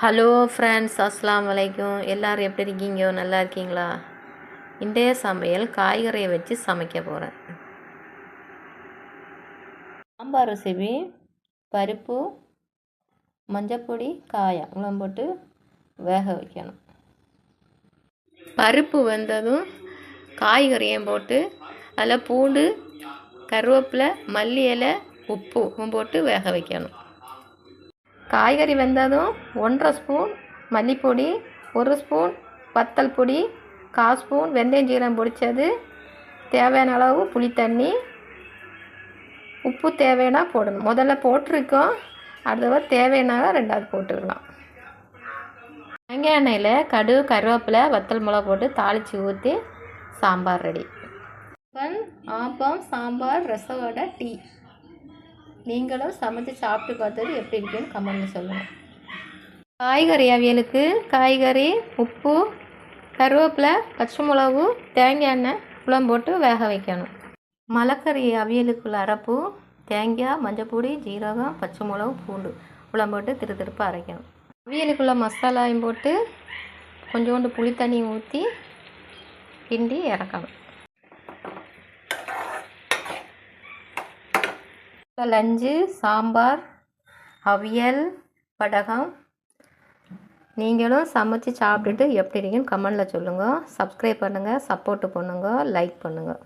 Hello friends, அஸ்ஸலாமு அலைக்கும். எல்லோரும் எப்படி இருக்கீங்க? நல்லா இருக்கீங்களா? இன்றைய சமையல் காய்கறியை வச்சு சமைக்க போகிறேன். சாம்பார் ரெசிபி. பருப்பு, மஞ்சப்பொடி, காயம் இவ்வளோ போட்டு வேக வைக்கணும். பருப்பு வெந்ததும் காய்கறியும் போட்டு அதில் பூண்டு, கருவேப்பிலை, மல்லி இலை, உப்பு போட்டு வேக வைக்கணும். காய்கறி வெந்ததும் 1½ ஸ்பூன் மல்லிப்பொடி, 1 ஸ்பூன் வத்தல் பொடி, 1/4 ஸ்பூன் வெந்தயம் ஜீரகம் பொடித்தது, தேவையான அளவு புளி தண்ணி, உப்பு தேவைன்னா போடணும். முதல்ல போட்டிருக்கோம், அடுத்தவ தேவைன்னா 2வது போட்டுக்கலாம். வெங்காய எண்ணெயில் கடுகு, கருவேப்பிலை, வத்தல் மிளகா போட்டு தாளித்து ஊற்றி சாம்பார் ரெடி. ஆப்பம், சாம்பார், ரசவட, டீ. நீங்களும் சமைச்சு சாப்பிட்டு பார்த்தது எப்படி இருக்குன்னு கமெண்ட்டில் சொல்லுங்கள். காய்கறி அவியலுக்கு காய்கறி, உப்பு, கருவேப்பிலை, பச்சை மிளகு, தேங்காய் எண்ணெய் இவ்வளோ போட்டு வேக வைக்கணும். மலைக்கறி அவியலுக்குள்ள அரைப்பு தேங்காய், மஞ்சப்பொடி, ஜீரகம், பச்சை மிளகு, பூண்டு இவ்வளோ போட்டு திருப்பி அரைக்கணும். அவியலுக்குள்ள மசாலாவையும் போட்டு கொஞ்சோண்டு புளி தண்ணி ஊற்றி கிண்டி இறக்கணும். லஞ்சு, சாம்பார், அவியல், வடகம். நீங்களும் சமைச்சு சாப்பிட்டுட்டு எப்படி இருக்குன்னு கமெண்டில் சொல்லுங்கள். சப்ஸ்கிரைப் பண்ணுங்கள், சப்போர்ட்டு பண்ணுங்கள், லைக் பண்ணுங்கள்.